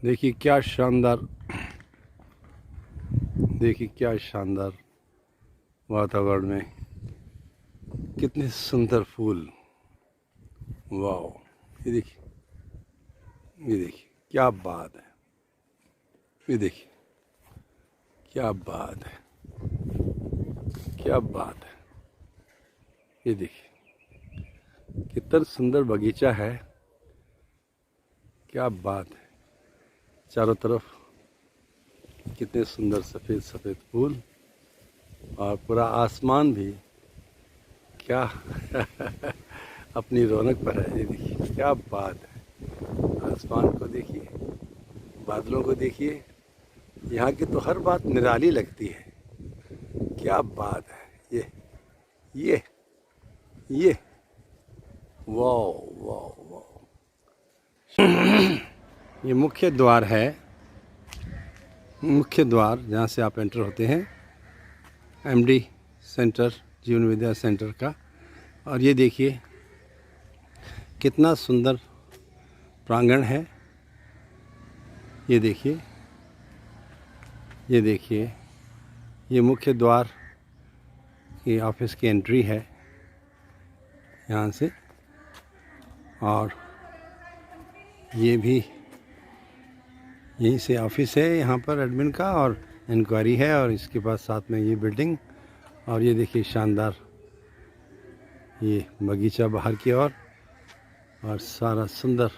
देखिए क्या शानदार, देखिए क्या शानदार वातावरण में कितने सुंदर फूल। वाह, ये देखिए, ये देखिए क्या बात है, ये देखिए क्या बात है, क्या बात है। ये देखिए कितना सुंदर बगीचा है, क्या बात है। चारों तरफ कितने सुंदर सफ़ेद सफ़ेद फूल और पूरा आसमान भी क्या अपनी रौनक पर है। ये देखिए क्या बात है। आसमान को देखिए, बादलों को देखिए, यहाँ की तो हर बात निराली लगती है। क्या बात है। ये ये वाह वाह वाह। ये मुख्य द्वार है, मुख्य द्वार जहाँ से आप एंटर होते हैं एमडी सेंटर, जीवन विद्या सेंटर का। और ये देखिए कितना सुंदर प्रांगण है। ये देखिए, ये देखिए, ये मुख्य द्वार की ऑफिस की एंट्री है यहाँ से। और ये भी यहीं से ऑफिस है यहाँ पर एडमिन का, और इंक्वायरी है, और इसके बाद साथ में ये बिल्डिंग। और ये देखिए शानदार ये बगीचा बाहर की ओर, और सारा सुंदर,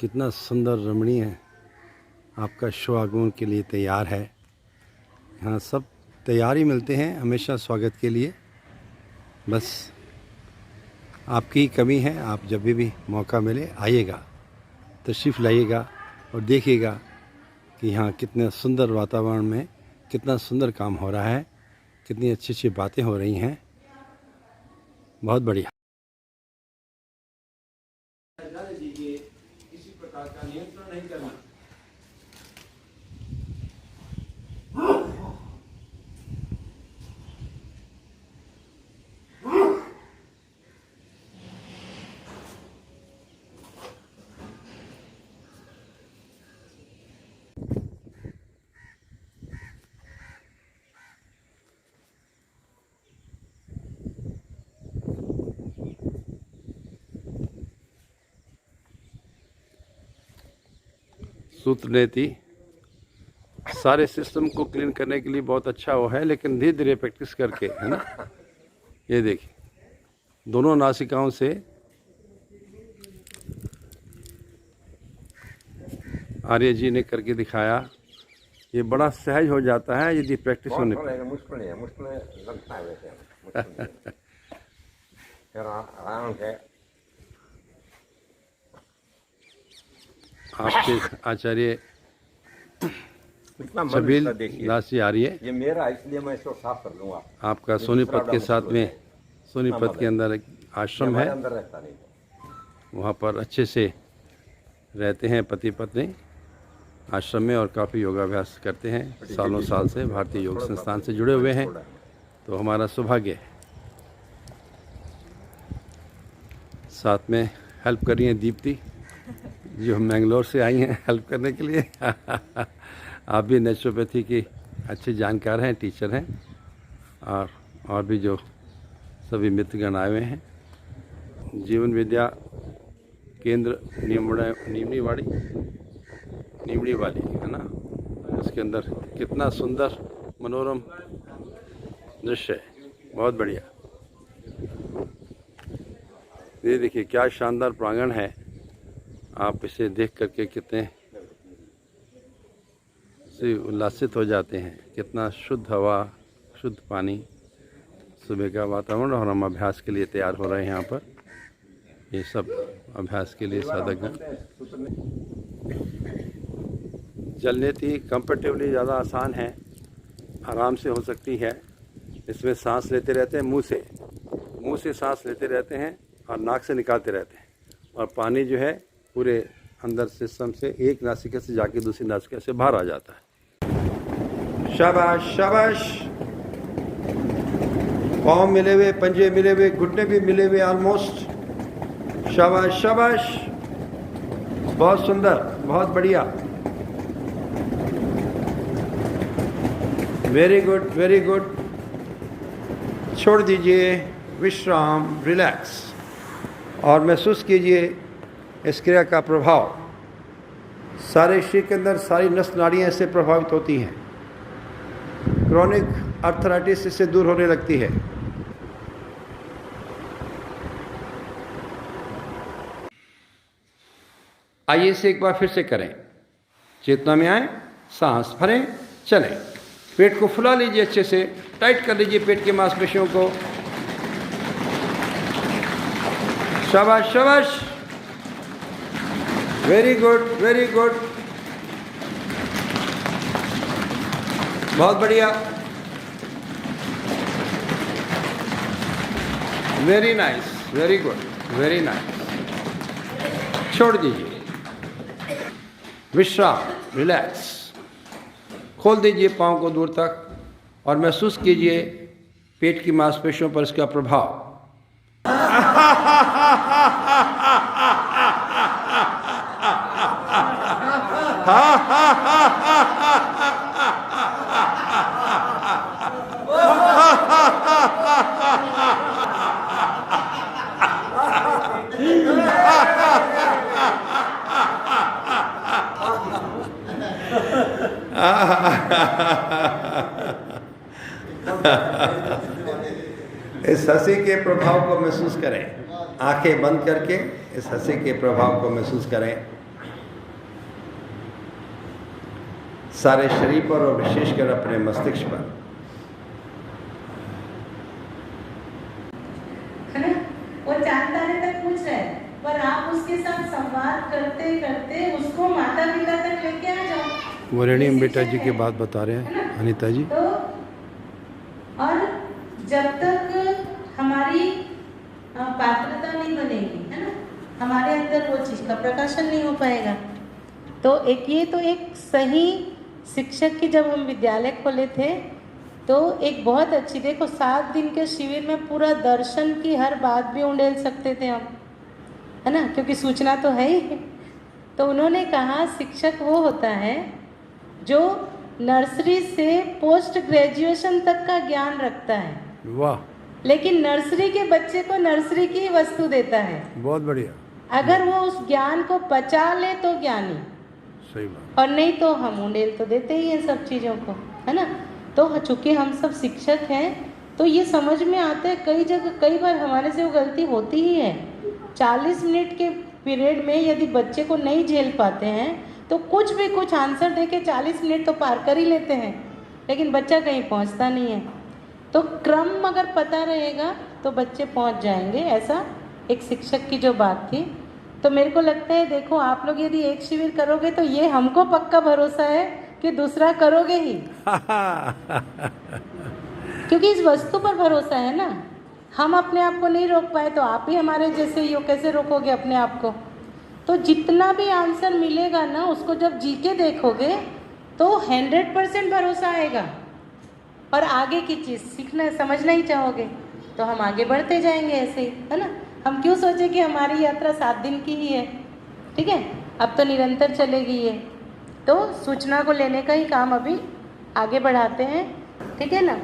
कितना सुंदर रमणीय आपका शो आगमन के लिए तैयार है। यहाँ सब तैयार ही मिलते हैं हमेशा स्वागत के लिए। बस आपकी ही कमी है, आप जब भी मौका मिले आइएगा, तशरीफ़ लाइएगा और देखिएगा कि यहाँ कितने सुंदर वातावरण में कितना सुंदर काम हो रहा है, कितनी अच्छी अच्छी बातें हो रही हैं। बहुत बढ़िया। किसी प्रकार का नियंत्रण नहीं करना। सूत्र नीति सारे सिस्टम को क्लीन करने के लिए बहुत अच्छा वो है, लेकिन धीरे धीरे प्रैक्टिस करके, है ना। ये देखिए दोनों नासिकाओं से आर्य जी ने करके दिखाया। ये बड़ा सहज हो जाता है यदि प्रैक्टिस होने पर। मुश्किल नहीं है, मुश्किल लगता है वैसे, मुश्किल फिर आराम से। आपके आचार्य छबील दास जी आर्य, ये मेरा इसलिए मैं इसको साफ कर लूंगा। आपका सोनीपत के साथ में, सोनीपत के अंदर एक आश्रम है, अंदर रहता नहीं, वहाँ पर अच्छे से रहते हैं पति पत्नी आश्रम में, और काफ़ी योगाभ्यास करते हैं सालों साल से, भारतीय योग संस्थान से जुड़े हुए हैं। तो हमारा सौभाग्य है। साथ में हेल्प कर रही हैं दीप्ति, जो मैंगलोर से आई हैं हेल्प करने के लिए। आप भी नेचुरोपैथी की अच्छे जानकार हैं, टीचर हैं, और भी जो सभी मित्रगण आए हुए हैं। जीवन विद्या केंद्र नीमड़ी वाली है ना, उसके अंदर कितना सुंदर मनोरम दृश्य है, बहुत बढ़िया। ये देखिए क्या शानदार प्रांगण है, आप इसे देख करके कितने से उल्लासित हो जाते हैं। कितना शुद्ध हवा, शुद्ध पानी, सुबह का वातावरण। और हम अभ्यास के लिए तैयार हो रहे हैं यहाँ पर। ये सब अभ्यास के लिए साधकगण। जल नीति कंपैरेटिवली ज़्यादा आसान है, आराम से हो सकती है। इसमें सांस लेते रहते हैं, मुंह से सांस लेते रहते हैं और नाक से निकालते रहते हैं, और पानी जो है पूरे अंदर सिस्टम से एक नासिका से जाके दूसरी नासिका से बाहर आ जाता है। शाबाश शाबाश। पाँव मिले हुए, पंजे मिले हुए, घुटने भी मिले हुए ऑलमोस्ट। शाबाश शाबाश, बहुत सुंदर, बहुत बढ़िया, वेरी गुड, वेरी गुड। छोड़ दीजिए, विश्राम, रिलैक्स, और महसूस कीजिए इस क्रिया का प्रभाव। सारे शरीर के अंदर सारी नस नाड़ियाँ इससे प्रभावित होती हैं। क्रॉनिक आर्थराइटिस इससे दूर होने लगती है। आइए इसे एक बार फिर से करें। चेतना में आए, सांस भरें, चलें। पेट को फुला लीजिए, अच्छे से टाइट कर लीजिए पेट की मांसपेशियों को। शाबाश, शाबाश, वेरी गुड, वेरी गुड, बहुत बढ़िया, very nice, very good, very nice. छोड़ दीजिए, विश्राम, रिलैक्स। खोल दीजिए पाँव को दूर तक और महसूस कीजिए पेट की मांसपेशियों पर इसका प्रभाव। इस हंसी के प्रभाव को महसूस करें। आंखें बंद करके इस हंसी के प्रभाव को महसूस करें सारे शरीर पर और विशेषकर अपने मस्तिष्क पर। है ना? वो 4 तारे तक पूछ रहे हैं, पर आप उसके साथ संवाद करते करते उसको माता पिता तक लेके आ जाओ। वो रेणु बेटा जी की बात बता रहे हैं, अनीता जी। तो और जब तक हमारी पात्रता नहीं बनेगी, है ना, हमारे अंदर वो चीज का प्रकाशन नहीं हो पाएगा। तो एक सही शिक्षक की जब हम विद्यालय खोले थे तो एक बहुत अच्छी, देखो 7 दिन के शिविर में पूरा दर्शन की हर बात भी उंडेल सकते थे हम, है ना, क्योंकि सूचना तो है ही। तो उन्होंने कहा शिक्षक वो होता है जो नर्सरी से पोस्ट ग्रेजुएशन तक का ज्ञान रखता है। वाह। लेकिन नर्सरी के बच्चे को नर्सरी की वस्तु देता है। बहुत बढ़िया। अगर वो उस ज्ञान को पचा ले तो ज्ञानी, सही बात। और नहीं तो हम उंडेल तो देते ही हैं सब चीज़ों को, है ना। तो चूंकि हम सब शिक्षक हैं तो ये समझ में आता है, कई जगह कई बार हमारे से वो गलती होती ही है। 40 मिनट के पीरियड में यदि बच्चे को नहीं झेल पाते हैं तो कुछ आंसर दे के 40 मिनट तो पार कर ही लेते हैं, लेकिन बच्चा कहीं पहुंचता नहीं है। तो क्रम अगर पता रहेगा तो बच्चे पहुंच जाएंगे, ऐसा एक शिक्षक की जो बात थी। तो मेरे को लगता है, देखो आप लोग यदि एक शिविर करोगे तो ये हमको पक्का भरोसा है कि दूसरा करोगे ही क्योंकि इस वस्तु पर भरोसा है ना। हम अपने आप को नहीं रोक पाए तो आप ही हमारे जैसे ही हो, कैसे रोकोगे अपने आप को। तो जितना भी आंसर मिलेगा ना, उसको जब जी के देखोगे तो 100% भरोसा आएगा और आगे की चीज़ सीखना समझना ही चाहोगे, तो हम आगे बढ़ते जाएंगे ऐसे ही, है ना। हम क्यों सोचे कि हमारी यात्रा 7 दिन की ही है, ठीक है, अब तो निरंतर चलेगी ये। तो सूचना को लेने का ही काम अभी आगे बढ़ाते हैं, ठीक है ना।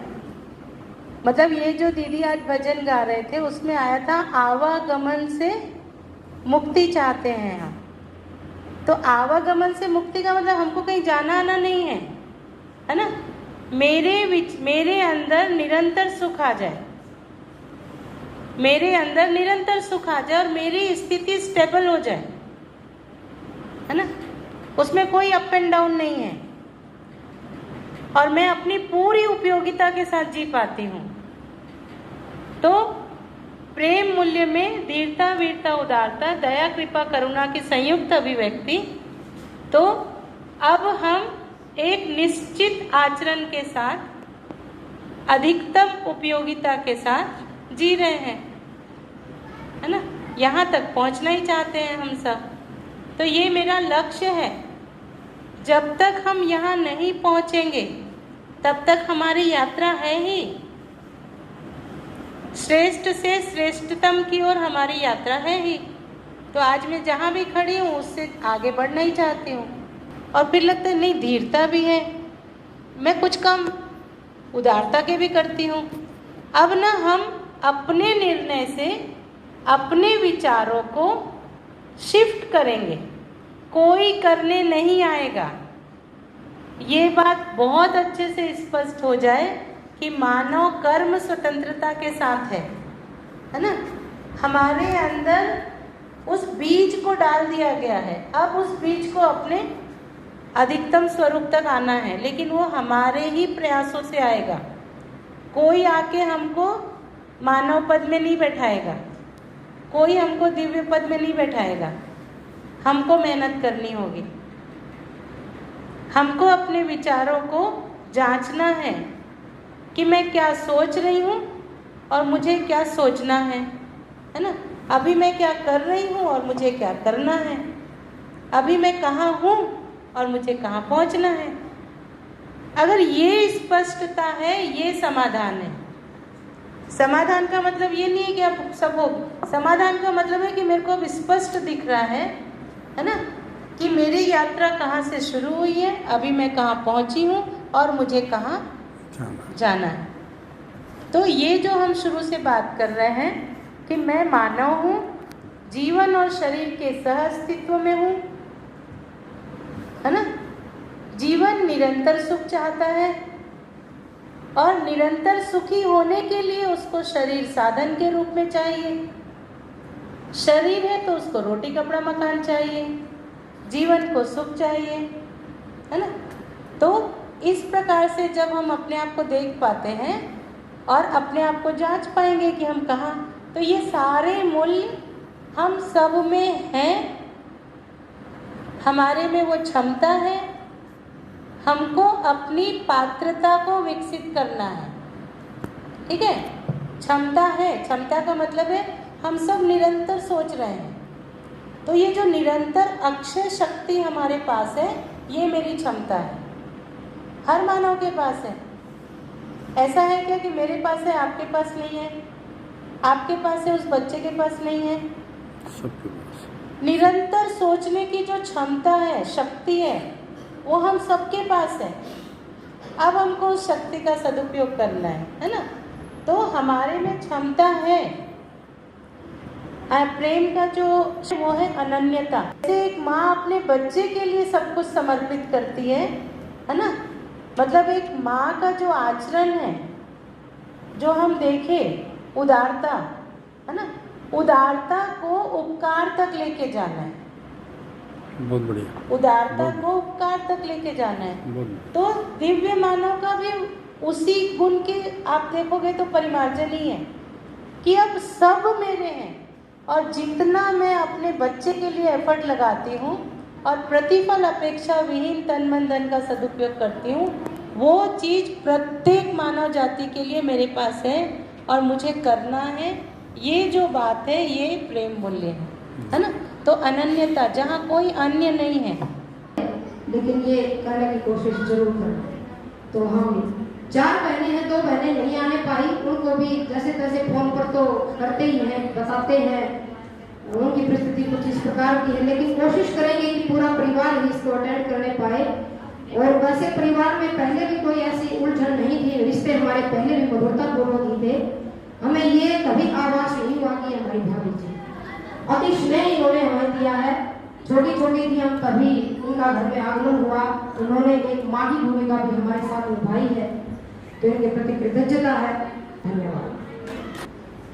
मतलब ये जो दीदी आज भजन गा रहे थे उसमें आया था आवागमन से मुक्ति चाहते हैं हम। तो आवागमन से मुक्ति का मतलब हमको कहीं जाना आना नहीं है, है ना। मेरे अंदर निरंतर सुख आ जाए, मेरे अंदर निरंतर सुख आ जाए और मेरी स्थिति स्टेबल हो जाए, है ना। उसमें कोई अप एंड डाउन नहीं है और मैं अपनी पूरी उपयोगिता के साथ जी पाती हूँ। तो प्रेम मूल्य में धीरता, वीरता, उदारता, दया, कृपा, करुणा की संयुक्त अभिव्यक्ति। तो अब हम एक निश्चित आचरण के साथ अधिकतम उपयोगिता के साथ जी रहे हैं, है ना। यहाँ तक पहुँचना ही चाहते हैं हम सब। तो ये मेरा लक्ष्य है। जब तक हम यहाँ नहीं पहुँचेंगे तब तक हमारी यात्रा है ही। श्रेष्ठ से श्रेष्ठतम की ओर हमारी यात्रा है ही। तो आज मैं जहाँ भी खड़ी हूँ उससे आगे बढ़ना ही चाहती हूँ। और फिर लगता है नहीं, धीरता भी है, मैं कुछ काम उदारता के भी करती हूँ। अब ना हम अपने निर्णय से अपने विचारों को शिफ्ट करेंगे, कोई करने नहीं आएगा। ये बात बहुत अच्छे से स्पष्ट हो जाए कि मानव कर्म स्वतंत्रता के साथ है ना। हमारे अंदर उस बीज को डाल दिया गया है, अब उस बीज को अपने अधिकतम स्वरूप तक आना है, लेकिन वो हमारे ही प्रयासों से आएगा। कोई आके हमको मानव पद में नहीं बैठाएगा, कोई हमको दिव्य पद में नहीं बैठाएगा, हमको मेहनत करनी होगी। हमको अपने विचारों को जांचना है कि मैं क्या सोच रही हूँ और मुझे क्या सोचना है ना। अभी मैं क्या कर रही हूँ और मुझे क्या करना है, अभी मैं कहाँ हूँ और मुझे कहाँ पहुँचना है। अगर ये स्पष्टता है, ये समाधान है। समाधान का मतलब ये नहीं है कि आप सब हो, समाधान का मतलब है कि मेरे को अब स्पष्ट दिख रहा है ना, कि मेरी यात्रा कहाँ से शुरू हुई है, अभी मैं कहाँ पहुँची हूँ और मुझे कहाँ जाना है। तो ये जो हम शुरू से बात कर रहे हैं कि मैं मानव हूँ, जीवन और शरीर के सह अस्तित्व में हूँ, है ना। जीवन निरंतर सुख चाहता है और निरंतर सुखी होने के लिए उसको शरीर साधन के रूप में चाहिए। शरीर है तो उसको रोटी कपड़ा मकान चाहिए, जीवन को सुख चाहिए, है ना। तो इस प्रकार से जब हम अपने आप को देख पाते हैं और अपने आप को जांच पाएंगे कि हम कहाँ, तो ये सारे मूल्य हम सब में हैं, हमारे में वो क्षमता है। हमको अपनी पात्रता को विकसित करना है, ठीक है। क्षमता है, क्षमता का मतलब है हम सब निरंतर सोच रहे हैं। तो ये जो निरंतर अक्षय शक्ति हमारे पास है, ये मेरी क्षमता है, हर मानव के पास है। ऐसा है क्या कि मेरे पास है आपके पास नहीं है, आपके पास है उस बच्चे के पास नहीं है, सबके पास। निरंतर सोचने की जो क्षमता है, शक्ति है, वो हम सबके पास है। अब हमको उस शक्ति का सदुपयोग करना है ना। तो हमारे में क्षमता है। प्रेम का जो वो है अनन्यता। जैसे एक माँ अपने बच्चे के लिए सब कुछ समर्पित करती है ना। मतलब एक माँ का जो आचरण है, जो हम देखें, उदारता, है ना, उदारता को उपकार तक लेके जाना है। बहुत बढ़िया। उदारता को उपकार तक लेके जाना है। तो दिव्य मानव का भी उसी गुण के आप देखोगे तो परिमार्जन ही है कि अब सब मेरे हैं और जितना मैं अपने बच्चे के लिए एफर्ट लगाती हूँ और प्रतिफल अपेक्षा विहीन तन मन धन का सदुपयोग करती हूँ, वो चीज़ प्रत्येक मानव जाति के लिए मेरे पास है और मुझे करना है। ये जो बात है, ये प्रेम मूल्य है ना। तो अनन्यता, जहाँ कोई अन्य नहीं है, लेकिन ये करने की कोशिश जरूर करें। तो हम 4 बहनें हैं, 2 बहनें नहीं आने पाई, उनको भी जैसे तैसे फोन पर तो करते ही हैं, बताते हैं, उनकी परिस्थिति कुछ इस प्रकार की है, लेकिन कोशिश करेंगे कि पूरा परिवार ही इसको अटेंड करने पाए। और वैसे परिवार में पहले भी कोई ऐसी उलझन नहीं थी, रिश्ते हमारे पहले भी मधुरतापूर्वक ही थे। हमें ये कभी आवाज नहीं हुआ कि हमारी भाभी जी अति स्नेह इन्होंने हमें दिया है। छोटी छोटी थी हम, तभी उनका घर में आगमन हुआ, उन्होंने एक माँ की भूमिका भी हमारे साथ निभाई है, तो इनके प्रति कृतज्ञता है। धन्यवाद।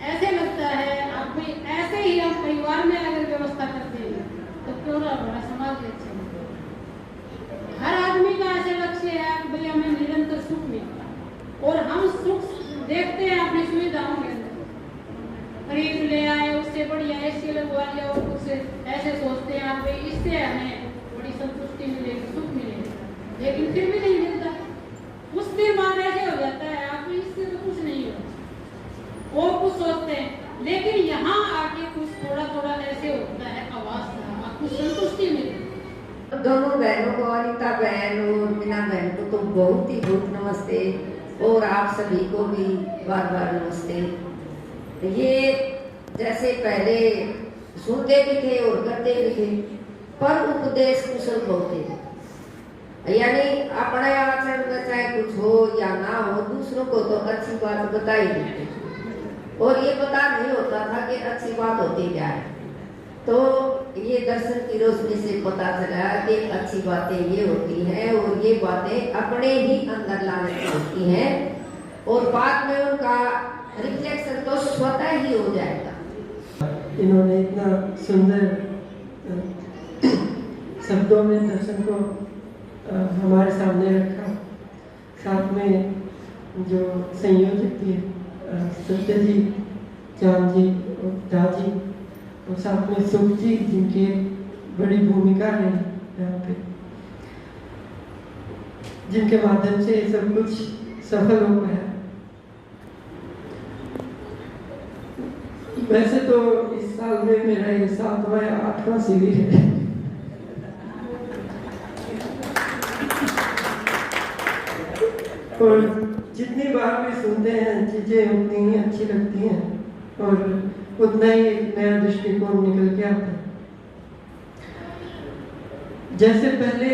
ऐसे लगता है आप ऐसे ही हम परिवार में अगर व्यवस्था करते हैं तो पूरा बड़ा समाज अच्छा होगा। हर आदमी का ऐसे लक्ष्य है कि भाई हमें निरंतर सुख मिलता, और हम सुख देखते हैं अपनी सुविधाओं के अंदर। खरीद ले आए, उससे बढ़िया ऐसे लगवा लिया, और कुछ ऐसे सोचते हैं आप भाई इससे हमें बड़ी संतुष्टि मिलेगी, सुख मिलेगा, लेकिन फिर भी नहीं मिलता। कुछ देर बाद ऐसे हो जाता है आप इससे तो कुछ नहीं होगा, और कुछ सोचते हैं, लेकिन यहाँ आके कुछ थोड़ा थोड़ा ऐसे होता है, आवाज कुछ संतुष्टि मिलती। दोनों बहनों को, अनिता बहन और मीना बहन को तो बहुत ही बहुत नमस्ते, और आप सभी को भी बार बार नमस्ते। ये जैसे पहले सुनते भी थे और करते भी थे, पर उपदेश कुशल बहुत थे। यानी अपने आचरण में चाहे कुछ हो या ना हो, दूसरों को तो अच्छी बात बता ही देते, और ये पता नहीं होता था कि अच्छी बात होती क्या है। तो ये दर्शन की रोशनी से पता चला कि अच्छी बातें ये होती हैं, और ये बातें अपने ही अंदर लाने की होती हैं, और बाद में उनका रिफ्लेक्शन तो स्वतः ही हो जाएगा। इन्होंने इतना सुंदर शब्दों में दर्शन को हमारे सामने रखा। साथ में जो संयोजक थे सत्य जी, चांद जी और दाजी, और साथ में सुख जी, जिनकी बड़ी भूमिका है यहाँ पे, जिनके माध्यम से ये सब कुछ सफल हो पाया। वैसे तो इस साल में मेरा ये 7वां या 8वां शिविर है। और जितनी बार भी सुनते हैं चीजें उतनी ही अच्छी लगती हैं, और उतना ही एक नया दृष्टिकोण निकल के आता है। जैसे पहले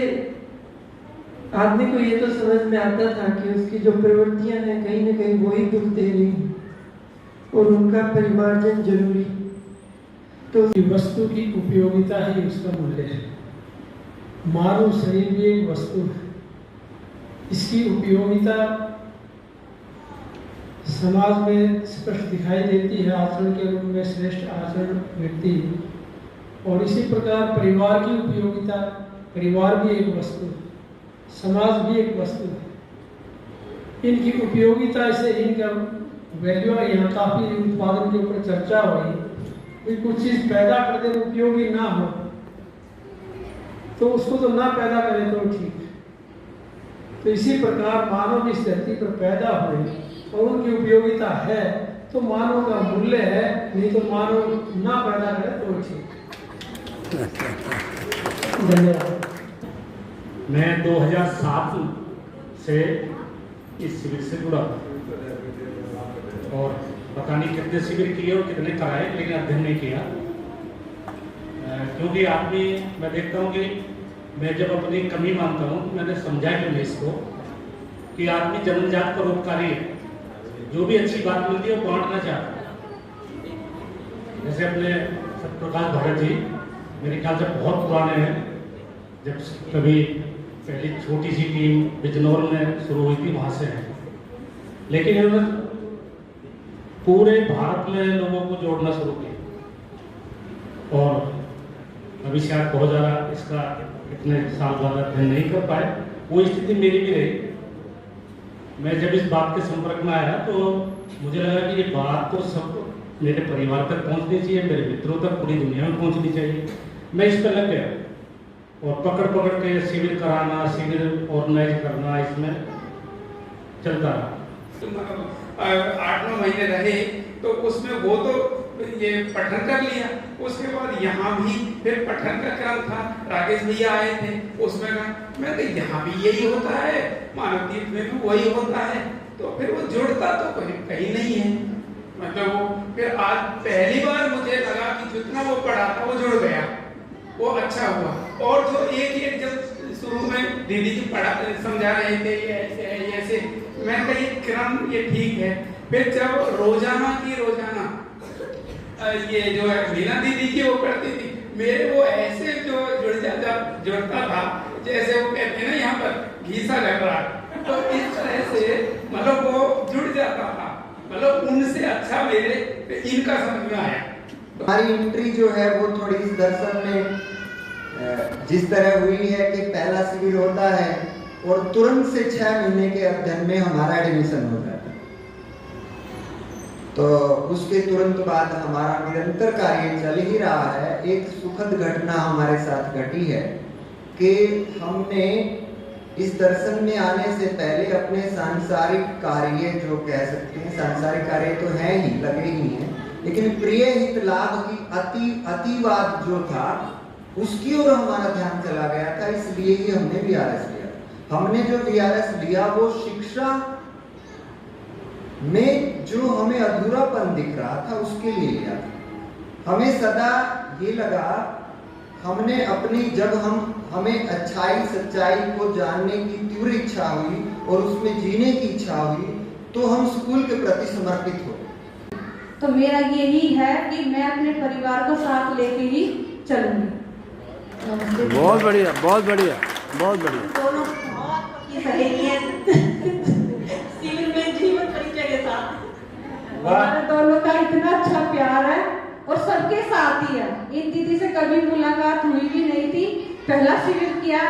आदमी को ये तो समझ में आता था कि उसकी जो प्रवृत्तियां हैं कहीं ना कहीं वही दुख दे रही हैं, और उनका परिमार्जन जरूरी। तो वस्तु की उपयोगिता ही उसका मूल्य है। मानव शरीर भी एक वस्तु है, इसकी उपयोगिता समाज में स्पष्ट दिखाई देती है आचरण के रूप में, श्रेष्ठ आचरण व्यक्ति। और इसी प्रकार परिवार की उपयोगिता, परिवार भी एक वस्तु है, समाज भी एक वस्तु है। इनकी उपयोगिता से इनका वैल्यू यहाँ काफ़ी उत्पादन के ऊपर चर्चा हुई। कुछ चीज़ पैदा कर दे उपयोगी ना हो तो उसको तो ना पैदा करें तो ठीक है। तो इसी प्रकार मानव इस धरती पर पैदा हुए और उनकी उपयोगिता है तो मानव का मूल्य है, नहीं तो मानव ना पैदा करे तो ठीक। धन्यवाद। मैं 2007 से इस शिविर से जुड़ा और पता नहीं कितने शिविर किए और कितने कराए, लेकिन अध्ययन नहीं किया। क्योंकि आदमी, मैं देखता हूँ कि मैं जब अपनी कमी मानता हूँ तो मैंने समझा कि इसको कि आदमी जन्मजात परोपकारी है, जो भी अच्छी बात मिलती है वो बांटना चाहता है। जैसे अपने सत्यप्रकाश भगत जी मेरे ख्याल से बहुत पुराने हैं, जब कभी पहली छोटी सी टीम बिजनौर में शुरू हुई थी वहाँ से है, लेकिन इन्होंने पूरे भारत में लोगों को जोड़ना शुरू किया। और अभी शायद बहुत ज़्यादा इसका इतने साल बाद अध्ययन नहीं कर पाए, वो स्थिति मेरी भी रही। मैं जब इस बात के संपर्क में आया तो मुझे लगा कि ये बात तो सब मेरे परिवार तक पहुंचनी चाहिए, मेरे मित्रों तक, पूरी दुनिया में पहुंचनी चाहिए। मैं इस पर लग गया और पकड़ पकड़ के शिविर कराना, शिविर ऑर्गेनाइज करना, इसमें चलता रहा। 8-9 महीने रहे तो उसमें वो तो ये पठन कर लिया। उसके बाद यहाँ भी फिर पठन का क्रम था, राकेश भैया आए थे, उसमें मैं तो यहाँ भी यही होता है, मानवदीप में भी वही होता है। तो फिर वो जुड़ता तो कहीं नहीं है। मतलब वो फिर आज पहली बार मुझे लगा कि जितना वो पढ़ा था वो जुड़ गया, वो अच्छा हुआ। और जो एक जब शुरू में दीदी जी पढ़ा समझा रहे थे ये ऐसे है ये ऐसे, मैं कही क्रम ये ठीक है। फिर जब रोजाना ये जो है मीना दीदी की वो करती थी, मेरे वो ऐसे जो जुड़ता था जैसे वो कहते हैं ना यहाँ पर घीसा लग रहा, तो इस तरह से मतलब वो जुड़ जाता था। मतलब उनसे अच्छा मेरे इनका समझ में आया। हमारी एंट्री जो है वो थोड़ी इस दर्शन में जिस तरह हुई है कि पहला शिविर होता है और तुरंत से 6 महीने के अध्ययन में हमारा एडमिशन हो जाता है। तो उसके तुरंत बाद हमारा निरंतर कार्य चल ही रहा है। एक सुखद घटना हमारे साथ घटी है कि हमने इस दर्शन में आने से पहले अपने सांसारिक कार्य, जो कह सकते हैं सांसारिक कार्य तो है ही, लगे ही हैं, लेकिन प्रिय हित लाभ की अतिवाद जो था उसकी ओर हमारा ध्यान चला गया था। इसलिए ही हमने VRS लिया। हमने जो VRS लिया वो शिक्षा में जो हमें अधूरापन दिख रहा था उसके लिए लिया था। हमें सदा ये लगा, हमने अपनी जब हमें अच्छाई सच्चाई को जानने की तीव्र इच्छा हुई और उसमें जीने की इच्छा हुई, तो हम स्कूल के प्रति समर्पित हो। तो मेरा यही है कि मैं अपने परिवार को साथ लेके ही चलूंगी। बहुत बढ़िया, बहुत बढ़िया, बहुत बढ़िया। दोनों बहुत पक्की सहेली हैं शिविर में जीवन परिचय के साथ। हमारे दोनों का इतना अच्छा प्यार है और सबके साथ ही है। इन दीदी से कभी मुलाकात हुई भी नहीं थी। पहला शिविर किया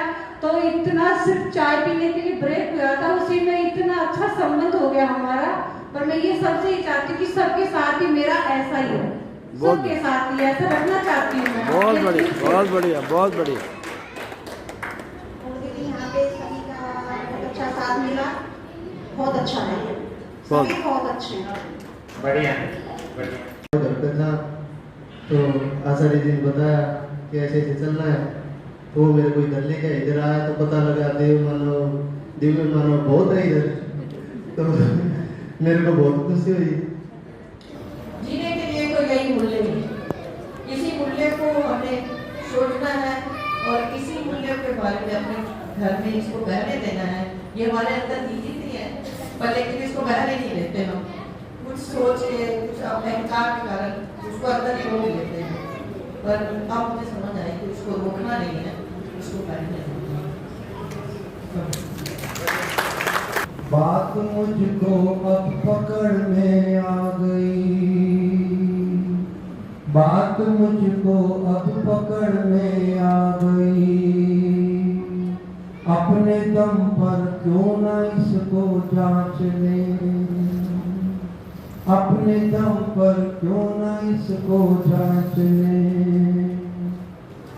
तो इतना सिर्फ चाय पीने के लिए ब्रेक हुआ था, उसी में इतना अच्छा संबंध हो गया हमारा। पर मैं ये सबसे ही चाहती हूँ कि सबके साथ ही मेरा ऐसा ही हो, सबके साथ ही ऐसा रखना चाहती हूँ मैं। बहुत बढ़िया, बहुत बढ़िया, बहुत बढ़िया। और दीदी यहाँ पे सभी का बहुत अच्छा साथ मिला, बहुत अच्छा है, सभी बहुत अच्छे हैं। बढ़िया घर पे था तो आचार्य जी ने बताया कि ऐसे ऐसे चलना है, तो मेरे को इधर लेके इधर आया तो पता लगा दिव्य मानव बहुत है इधर, तो मेरे को बहुत खुशी हुई। जीने के लिए तो यही मूल्य है, इसी मूल्य को हमें सोचना है और इसी मूल्य के बारे में अपने घर में इसको बहने देना है। ये हमारे अंदर निहित ही है, पर लेकिन इसको बहने नहीं देते हम, कुछ सोच के कुछ अहंकार के कारण उसको अंदर ही रोक लेते हैं। पर अब मुझे समझ आई कि उसको रोकना नहीं है, उसको बहने देना। बात मुझको अब पकड़ में आ गई, बात मुझको अब पकड़ में आ गई। अपने दम पर क्यों ना इसको जांच ले, अपने दम पर क्यों ना इसको जांच ले।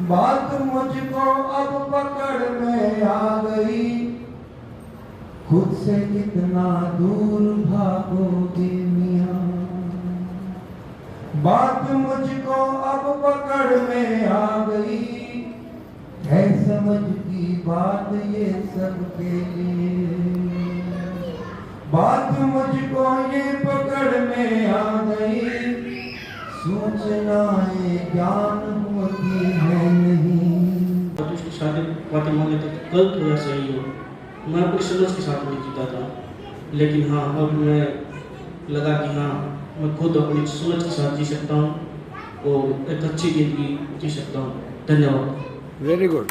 बात मुझको अब पकड़ में आ गई, खुद से कितना दूर भागोगे मियां। बात मुझको अब पकड़ में आ गई, है समझ की बात ये सबके लिए। बात मुझको ये पकड़ में आ गई, सूचनाएं ज्ञान होती है नहीं। उसकी शादी बातें मांगे तो कल थोड़ा सही हो, मैं अपनी समझ के साथ नहीं जीता था, लेकिन हाँ अब मैं लगा कि हाँ मैं खुद अपनी समझ के साथ जी सकता हूँ और एक अच्छी जिंदगी जी सकता हूँ। धन्यवाद। Very good.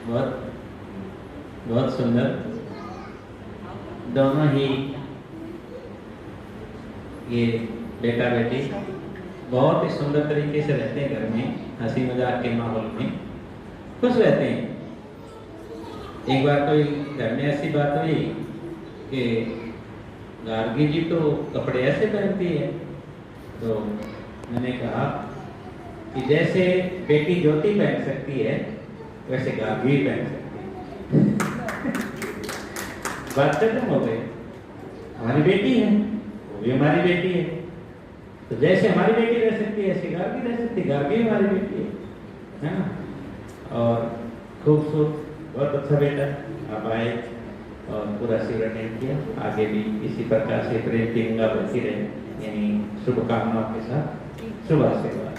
बहुत बहुत सुंदर, दोनों ही ये बेटा बेटी बहुत ही सुंदर तरीके से रहते हैं घर में, हंसी मजाक के माहौल में खुश रहते हैं। एक बार कोई घर में ऐसी बात हुई कि गार्गी जी तो कपड़े ऐसे पहनती है, तो मैंने कहा कि जैसे बेटी ज्योति पहन सकती है वैसे गार्गी पहन सकती है। बात खत्म हो गई। हमारी बेटी है, वो भी हमारी बेटी है, तो जैसे हमारी बेटी रह सकती है ऐसे गार्गी रह सकती है, गार्गी हमारी बेटी है ना। और खूबसूरत, बहुत अच्छा बेटा, आप आए और पूरा शिविर अटेंड किया। आगे भी इसी प्रकार से प्रेम की गंगा बहती रहे, यानी शुभकामनाओं के साथ शुभ आशीर्वाद।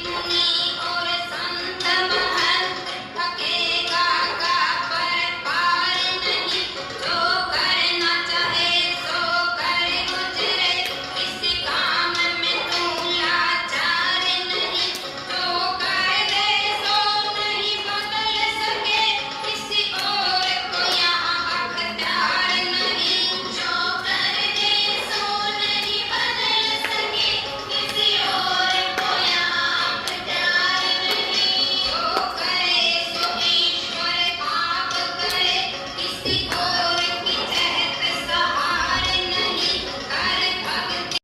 मुनि